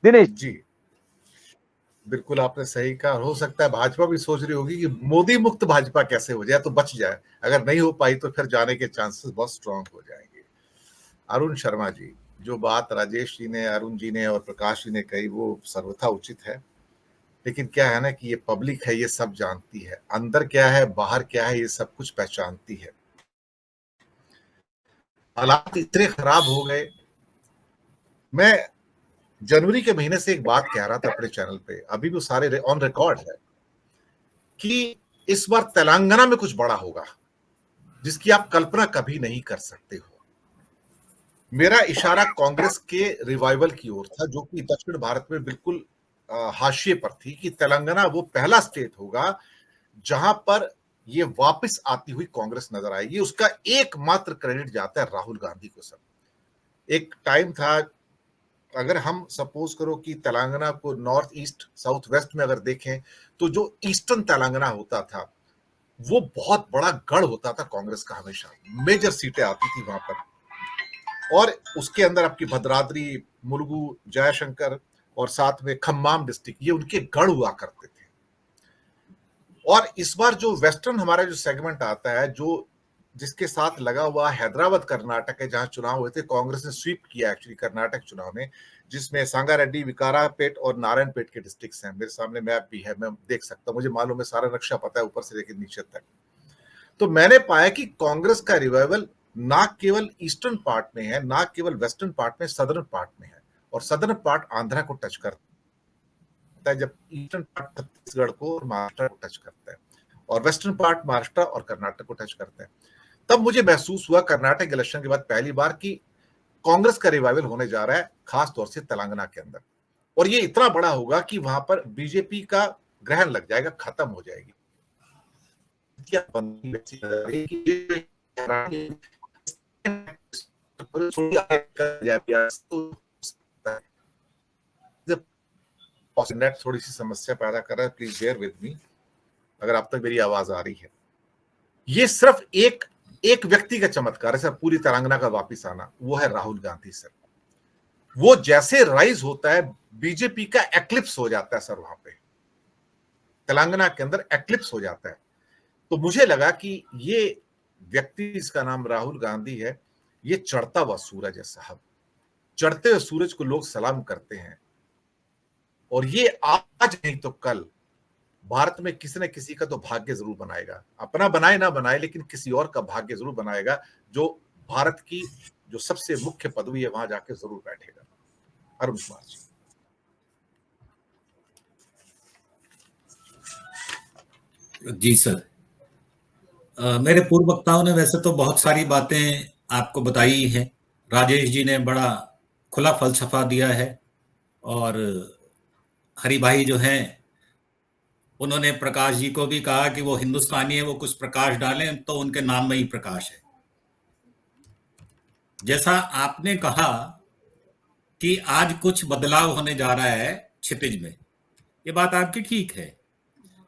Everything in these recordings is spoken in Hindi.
दिनेश जी, बिल्कुल आपने सही कहा। हो सकता है भाजपा भी सोच रही होगी कि मोदी मुक्त भाजपा कैसे हो जाए तो बच जाए। अगर नहीं हो पाई तो फिर जाने के चांसेस बहुत स्ट्रांग हो जाएंगे। अरुण शर्मा जी, जो बात राजेश जी ने, अरुण जी ने और प्रकाश जी ने कही वो सर्वथा उचित है, लेकिन क्या है ना कि ये पब्लिक है, ये सब जानती है, अंदर क्या है बाहर क्या है ये सब कुछ पहचानती है। हालात इतने खराब हो गए। मैं जनवरी के महीने से एक बात कह रहा था अपने चैनल पे, अभी भी सारे ऑन रिकॉर्ड है, कि इस बार तेलंगाना में कुछ बड़ा होगा जिसकी आप कल्पना कभी नहीं कर सकते हो। मेरा इशारा कांग्रेस के रिवाइवल की ओर था, जो कि दक्षिण भारत में बिल्कुल हाशिए पर थी, कि तेलंगाना वो पहला स्टेट होगा जहां पर ये वापस आती हुई कांग्रेस नजर आएगी। उसका एकमात्र क्रेडिट जाता है राहुल गांधी को। सब एक टाइम था, अगर हम सपोज करो कि तेलंगाना को नॉर्थ ईस्ट साउथ वेस्ट में अगर देखें, तो जो ईस्टर्न तेलंगाना होता था वो बहुत बड़ा गढ़ होता था कांग्रेस का। हमेशा मेजर सीटें आती थी वहां पर, और उसके अंदर आपकी भद्राद्री, मुलुगु, जयशंकर और साथ में खम्माम डिस्ट्रिक्ट, ये उनके गढ़ हुआ करते थे। और इस बार जो वेस्टर्न हमारा जो सेगमेंट आता है, जो जिसके साथ लगा हुआ हैदराबाद कर्नाटक है, जहां चुनाव हुए थे, कांग्रेस ने स्वीप किया एक्चुअली कर्नाटक चुनाव में, जिसमें सांगारेड्डी, विकारापेट और नारायणपेट के डिस्ट्रिक्ट्स हैं। मेरे सामने मैप भी है, मैं देख सकता हूं, मुझे मालूम है, सारा नक्शा पता है ऊपर से लेकर नीचे तक। तो मैंने पाया कि कांग्रेस का रिवाइवल ना केवल ईस्टर्न पार्ट में है, ना केवल वेस्टर्न पार्ट में, सदर्न पार्ट में है। और सदर्न पार्ट आंध्रा को टच करता है, जब ईस्टर्न पार्ट छत्तीसगढ़ को और महाराष्ट्र को टच करता है, और वेस्टर्न पार्ट महाराष्ट्र और कर्नाटक को टच करता है। तब मुझे महसूस हुआ कर्नाटक इलेक्शन के बाद पहली बार कि कांग्रेस का रिवाइवल होने जा रहा है, खास तौर से तेलंगाना के अंदर। और ये इतना बड़ा होगा कि वहां पर बीजेपी का ग्रहण लग जाएगा, खत्म हो जाएगी। नेट थोड़ी सी समस्या पैदा कर रहा है, प्लीज बेयर विद मी, अगर आप तक मेरी आवाज आ रही है। ये सिर्फ एक एक व्यक्ति का चमत्कार है सर, पूरी तेलंगाना का वापिस आना, वो है राहुल गांधी सर। वो जैसे राइज होता है, बीजेपी का एक्लिप्स हो जाता है सर, वहां पे तेलंगाना के अंदर एक्लिप्स हो जाता है। तो मुझे लगा कि ये व्यक्ति, इसका नाम राहुल गांधी है, ये चढ़ता हुआ सूरज है साहब। चढ़ते हुए सूरज को लोग सलाम करते हैं, और ये आज नहीं तो कल भारत में किसी न किसी का तो भाग्य जरूर बनाएगा। अपना बनाए ना बनाए, लेकिन किसी और का भाग्य जरूर बनाएगा, जो भारत की जो सबसे मुख्य पदवी है वहां जाके जरूर बैठेगा। अरुण कुमार जी। जी सर, मेरे पूर्व वक्ताओं ने वैसे तो बहुत सारी बातें आपको बताई हैं। राजेश जी ने बड़ा खुला फलसफा दिया है, और हरि भाई जो हैं उन्होंने प्रकाश जी को भी कहा कि वो हिंदुस्तानी है, वो कुछ प्रकाश डालें तो उनके नाम में ही प्रकाश है। जैसा आपने कहा कि आज कुछ बदलाव होने जा रहा है क्षितिज में, ये बात आपकी ठीक है,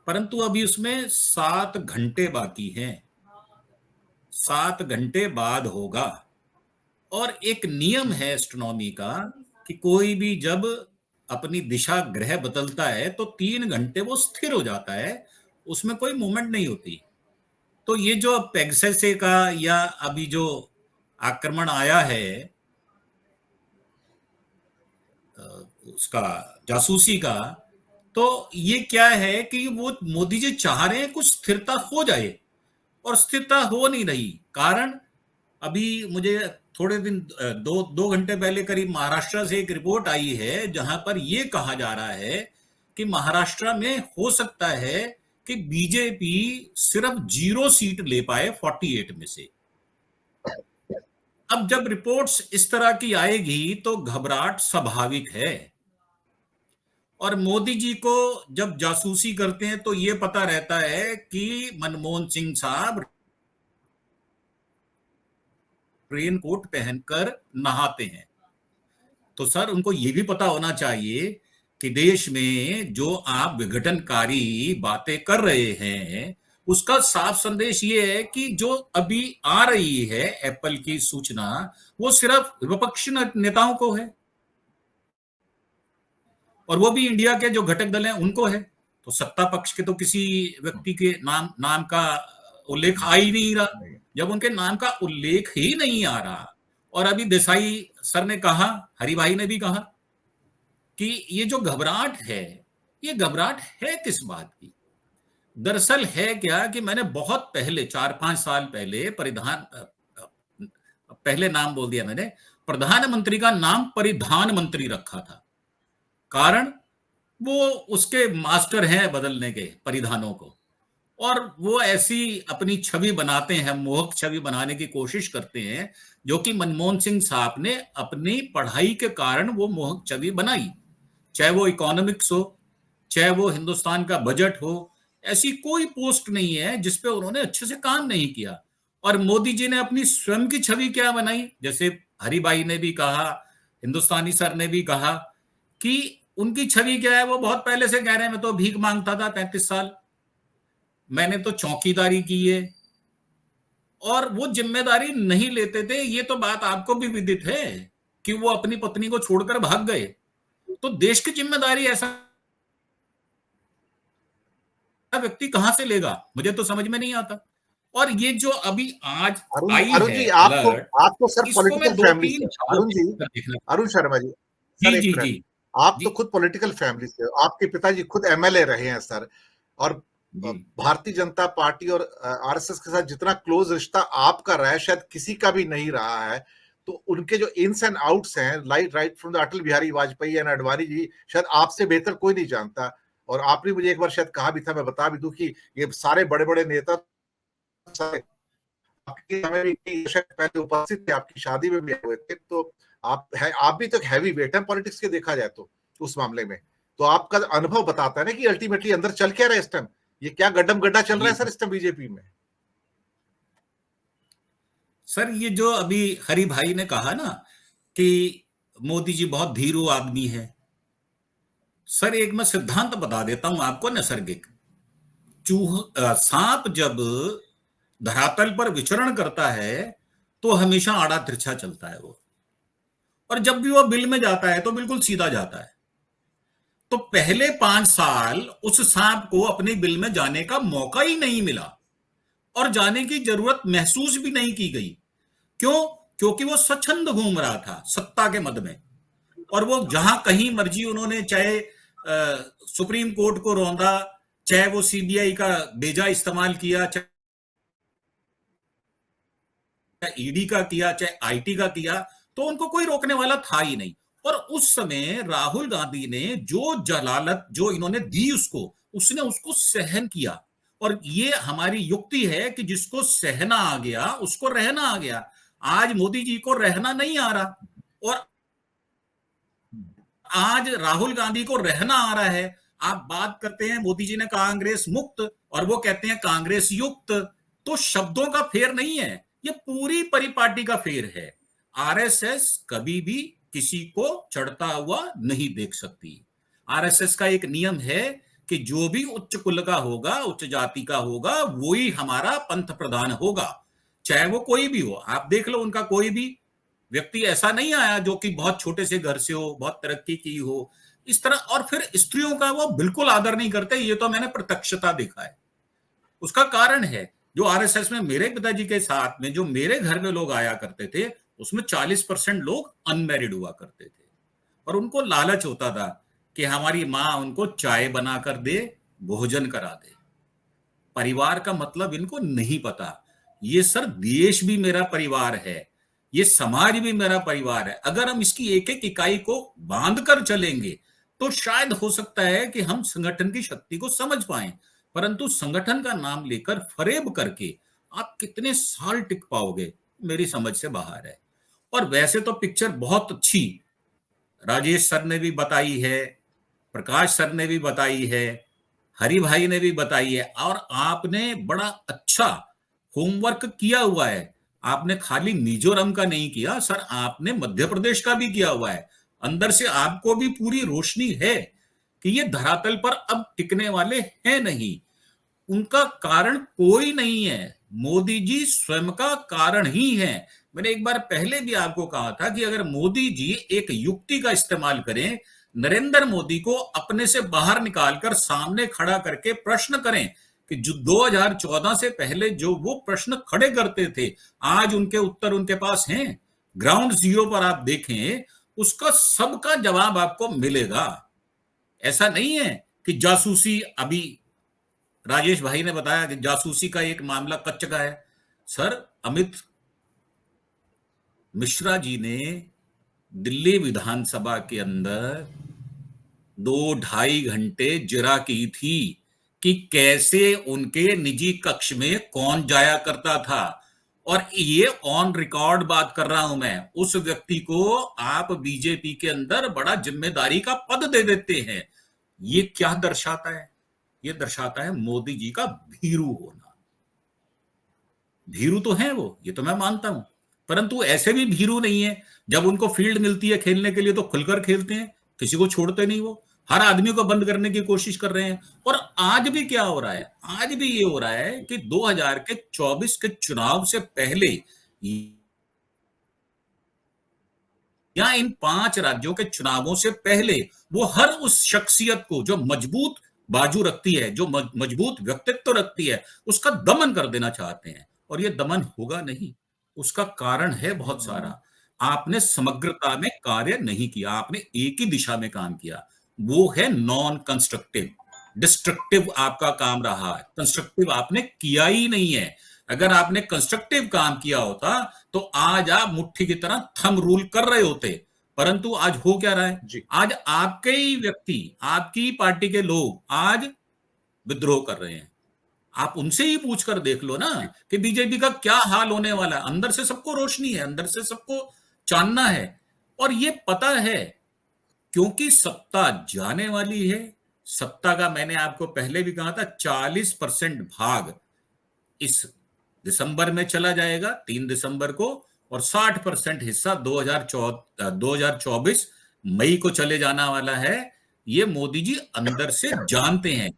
परंतु अभी उसमें 7 घंटे बाकी हैं। 7 घंटे बाद होगा। और एक नियम है एस्ट्रोनॉमी का कि कोई भी जब अपनी दिशा ग्रह बदलता है तो 3 घंटे वो स्थिर हो जाता है, उसमें कोई मूवमेंट नहीं होती। तो ये जो पेगासस का या अभी जो आक्रमण आया है उसका, जासूसी का, तो ये क्या है कि वो मोदी जी चाह रहे हैं कुछ स्थिरता हो जाए, और स्थिरता हो नहीं रही। कारण अभी मुझे थोड़े दिन, 2 घंटे पहले करीब महाराष्ट्र से एक रिपोर्ट आई है, जहां पर यह कहा जा रहा है कि महाराष्ट्र में हो सकता है कि बीजेपी सिर्फ 0 सीट ले पाए 48 में से। अब जब रिपोर्ट्स इस तरह की आएगी तो घबराहट स्वाभाविक है। और मोदी जी को जब जासूसी करते हैं तो यह पता रहता है कि मनमोहन सिंह साहब रेन कोट पहनकर नहाते हैं। तो सर उनको यह भी पता होना चाहिए कि देश में जो आप विघटनकारी बातें कर रहे हैं, उसका साफ संदेश ये है कि जो अभी आ रही है एप्पल की सूचना, वो सिर्फ विपक्षी नेताओं को है। और वो भी इंडिया के जो घटक दल हैं उनको है। तो सत्ता पक्ष के तो किसी व्यक्ति के नाम का उल्लेख आ ही नहीं रहा। जब उनके नाम का उल्लेख ही नहीं आ रहा, और अभी देसाई सर ने कहा, हरि भाई ने भी कहा कि ये जो घबराहट है, ये घबराहट है किस बात की? दरअसल है क्या कि मैंने बहुत पहले 4-5 साल पहले पहले नाम बोल दिया मैंने, प्रधानमंत्री का नाम परिधान मंत्री रखा था। कारण वो उसके मास्टर हैं बदलने के परिधानों को, और वो ऐसी अपनी छवि बनाते हैं, मोहक छवि बनाने की कोशिश करते हैं, जो कि मनमोहन सिंह साहब ने अपनी पढ़ाई के कारण वो मोहक छवि बनाई। चाहे वो इकोनॉमिक्स हो, चाहे वो हिंदुस्तान का बजट हो, ऐसी कोई पोस्ट नहीं है जिसपे उन्होंने अच्छे से काम नहीं किया। और मोदी जी ने अपनी स्वयं की छवि क्या बनाई, जैसे हरिभाई ने भी कहा, हिंदुस्तानी सर ने भी कहा कि उनकी छवि क्या है। वो बहुत पहले से कह रहे हैं मैं तो भीख मांगता था 35 साल, मैंने तो चौकीदारी की है, और वो जिम्मेदारी नहीं लेते थे। ये तो बात आपको भी विदित है कि वो अपनी पत्नी को छोड़कर भाग गए। तो देश की जिम्मेदारी ऐसा व्यक्ति कहां से लेगा, मुझे तो समझ में नहीं आता। और ये जो अभी आज आई अरुण है जी, अलर्ट, आपको सर इसको मैं पॉलिटिकल दो फैमिली तीन से, अरुण जी, देखना। अरुण शर्मा जी, जी सर एक जी मिनट, जी आप तो जी खुद पॉलिटिकल फैमिली से हो, आपके पिताजी खुद एमएलए रहे हैं सर, और जी भारतीय जनता पार्टी और आरएसएस के साथ जितना क्लोज रिश्ता आपका रहा है शायद किसी का भी नहीं रहा है। तो उनके जो इन्स एंड आउट्स हैं, right from the Atal Bihari Vajpayee and Advani ji, शायद आपसे बेहतर कोई नहीं जानता। और आपने मुझे एक बार शायद कहा भी था, मैं बता भी दूं कि ये सारे बड़े बड़े नेता आपके समय भी पहले उपस्थित थे, आपकी शादी में भी हुए थे। तो आप भी तो हैवी वेट है पॉलिटिक्स के, देखा जाए तो उस मामले में। तो आपका अनुभव बताता है ना कि अल्टीमेटली अंदर चल क्या रहा है इस टाइम, ये क्या गड्ढम गड्ढा चल रहा है सर इस टाइम बीजेपी में। सर, ये जो अभी हरि भाई ने कहा ना कि मोदी जी बहुत धीरू आदमी है, सर एक मैं सिद्धांत बता देता हूं आपको नैसर्गिक। सांप जब धरातल पर विचरण करता है तो हमेशा आड़ा तिरछा चलता है वो, और जब भी वो बिल में जाता है तो बिल्कुल सीधा जाता है। तो पहले 5 साल उस सांप को अपनी बिल में जाने का मौका ही नहीं मिला, और जाने की जरूरत महसूस भी नहीं की गई। क्यों? क्योंकि वो स्वच्छंद घूम रहा था सत्ता के मद में, और वो जहां कहीं मर्जी उन्होंने, चाहे सुप्रीम कोर्ट को रौंदा, चाहे वो सीबीआई का बेजा इस्तेमाल किया, चाहे ईडी का किया, चाहे आईटी का किया, तो उनको कोई रोकने वाला था ही नहीं। और उस समय राहुल गांधी ने जो जलालत जो इन्होंने दी उसने उसको सहन किया। और ये हमारी युक्ति है कि जिसको सहना आ गया उसको रहना आ गया। आज मोदी जी को रहना नहीं आ रहा, और आज राहुल गांधी को रहना आ रहा है। आप बात करते हैं मोदी जी ने कांग्रेस मुक्त, और वो कहते हैं कांग्रेस युक्त। तो शब्दों का फेर नहीं है, ये पूरी परिपाटी का फेर है। आरएसएस कभी भी किसी को चढ़ता हुआ नहीं देख सकती। आरएसएस का एक नियम है कि जो भी उच्च कुल का होगा, उच्च जाति का होगा, वो ही हमारा पंथ प्रधान होगा, चाहे वो कोई भी हो। आप देख लो, उनका कोई भी व्यक्ति ऐसा नहीं आया जो कि बहुत छोटे से घर से हो, बहुत तरक्की की हो, इस तरह। और फिर स्त्रियों का वो बिल्कुल आदर नहीं करते, ये तो मैंने प्रत्यक्षता देखा है। उसका कारण है, जो आरएसएस में मेरे पिताजी के साथ में जो मेरे घर में लोग आया करते थे, उसमें 40% लोग अनमैरिड हुआ करते थे, और उनको लालच होता था कि हमारी माँ उनको चाय बनाकर दे, भोजन करा दे। परिवार का मतलब इनको नहीं पता। ये सर देश भी मेरा परिवार है, ये समाज भी मेरा परिवार है। अगर हम इसकी एक एक इकाई को बांध कर चलेंगे तो शायद हो सकता है कि हम संगठन की शक्ति को समझ पाएं, परंतु संगठन का नाम लेकर फरेब करके आप कितने साल टिक पाओगे, मेरी समझ से बाहर है। और वैसे तो पिक्चर बहुत अच्छी राजेश सर ने भी बताई है, प्रकाश सर ने भी बताई है, हरि भाई ने भी बताई है, और आपने बड़ा अच्छा होमवर्क किया हुआ है। आपने खाली मिजोरम का नहीं किया सर, आपने मध्य प्रदेश का भी किया हुआ है। अंदर से आपको भी पूरी रोशनी है कि ये धरातल पर अब टिकने वाले हैं नहीं। उनका कारण कोई नहीं है, मोदी जी स्वयं का कारण ही है। मैंने एक बार पहले भी आपको कहा था कि अगर मोदी जी एक युक्ति का इस्तेमाल करें नरेंद्र मोदी को अपने से बाहर निकालकर सामने खड़ा करके प्रश्न करें कि जो 2014 से पहले जो वो प्रश्न खड़े करते थे, आज उनके उत्तर उनके पास हैं। ग्राउंड जीरो पर आप देखें, उसका सबका जवाब आपको मिलेगा। ऐसा नहीं है कि जासूसी, अभी राजेश भाई ने बताया कि जासूसी का एक मामला कच्चा का है। सर, अमित मिश्रा जी ने दिल्ली विधानसभा के अंदर 2-2.5 घंटे जिरा की थी कि कैसे उनके निजी कक्ष में कौन जाया करता था। और ये ऑन रिकॉर्ड बात कर रहा हूं मैं। उस व्यक्ति को आप बीजेपी के अंदर बड़ा जिम्मेदारी का पद दे देते हैं। ये क्या दर्शाता है? ये दर्शाता है मोदी जी का भीरू होना। भीरू तो है वो, ये तो मैं मानता हूं, परंतु ऐसे भी भीरू नहीं है। जब उनको फील्ड मिलती है खेलने के लिए तो खुलकर खेलते हैं, किसी को छोड़ते नहीं। वो हर आदमी को बंद करने की कोशिश कर रहे हैं। और आज भी क्या हो रहा है? आज भी ये हो रहा है कि 2024 के चुनाव से पहले या इन 5 राज्यों के चुनावों से पहले वो हर उस शख्सियत को जो मजबूत बाजू रखती है, जो मजबूत व्यक्तित्व रखती है, उसका दमन कर देना चाहते हैं। और ये दमन होगा नहीं। उसका कारण है बहुत सारा। आपने समग्रता में कार्य नहीं किया, आपने एक ही दिशा में काम किया। वो है नॉन कंस्ट्रक्टिव, डिस्ट्रक्टिव आपका काम रहा है। कंस्ट्रक्टिव आपने किया ही नहीं है। अगर आपने कंस्ट्रक्टिव काम किया होता तो आज आप मुट्ठी की तरह थंब रूल कर रहे होते। परंतु आज हो क्या रहा है? आज आपके ही व्यक्ति, आपकी पार्टी के लोग आज विद्रोह कर रहे हैं। आप उनसे ही पूछकर देख लो ना कि बीजेपी का क्या हाल होने वाला है। अंदर से सबको रोशनी है, अंदर से सबको जानना है। और ये पता है क्योंकि सत्ता जाने वाली है। सत्ता का मैंने आपको पहले भी कहा था 40% भाग इस दिसंबर में चला जाएगा, 3 दिसंबर को, और 60% हिस्सा 2024 मई को चले जाना वाला है। ये मोदी जी अंदर से जानते हैं।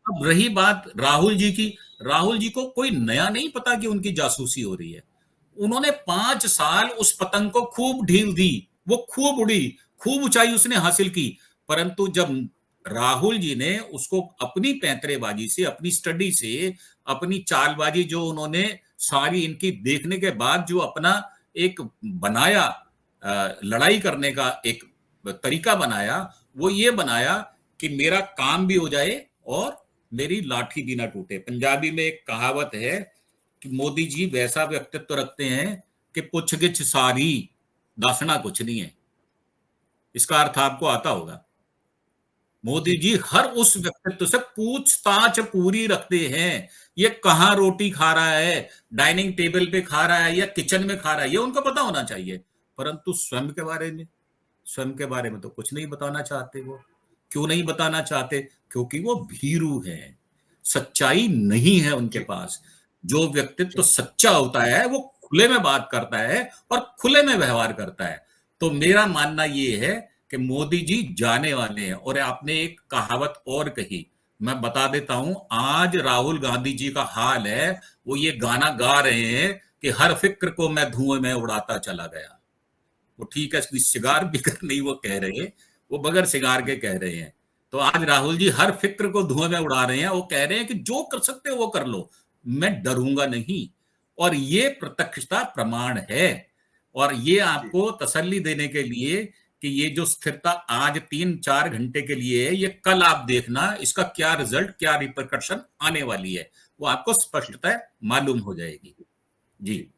अब रही बात राहुल जी की, राहुल जी को कोई नया नहीं पता कि उनकी जासूसी हो रही है। उन्होंने 5 साल उस पतंग को खूब ढील दी, वो खूब उड़ी, खूब ऊंचाई उसने हासिल की। परंतु जब राहुल जी ने उसको अपनी पैंतरेबाजी से, अपनी स्टडी से, अपनी चालबाजी जो उन्होंने सारी इनकी देखने के बाद जो अपना एक बनाया, लड़ाई करने का एक तरीका बनाया, वो ये बनाया कि मेरा काम भी हो जाए और मेरी लाठी भी ना टूटे। पंजाबी में एक कहावत है कि मोदी जी वैसा व्यक्तित्व रखते हैं कि पुछ-गिछ सारी, दासना कुछ नहीं है। इसका अर्थ आपको आता होगा। मोदी जी हर उस व्यक्तित्व से पूछताछ पूरी रखते हैं। ये कहां रोटी खा रहा है, डाइनिंग टेबल पे खा रहा है या किचन में खा रहा है, ये उनको पता होना चाहिए। परंतु स्वयं के बारे में तो कुछ नहीं बताना चाहते वो। क्यों नहीं बताना चाहते? क्योंकि वो भीरू हैं। सच्चाई नहीं है उनके पास। जो व्यक्तित्व सच्चा होता है वो खुले में बात करता है और खुले में व्यवहार करता है। तो मेरा मानना ये है कि मोदी जी जाने वाले हैं। और आपने एक कहावत और कही, मैं बता देता हूं। आज राहुल गांधी जी का हाल है, वो ये गाना गा रहे हैं कि हर फिक्र को मैं धुएं में उड़ाता चला गया। वो ठीक है, सिगार पीकर नहीं वो कह रहे, वो बगैर सिगार के कह रहे हैं। तो आज राहुल जी हर फिक्र को धुएं में उड़ा रहे हैं। वो कह रहे हैं कि जो कर सकते हो वो कर लो, मैं डरूंगा नहीं। और ये प्रत्यक्षता प्रमाण है। और ये आपको तसल्ली देने के लिए कि ये जो स्थिरता आज 3-4 घंटे के लिए है, ये कल आप देखना इसका क्या रिजल्ट, क्या रिपरकशन आने वाली है, वो आपको स्पष्टता मालूम हो जाएगी। जी।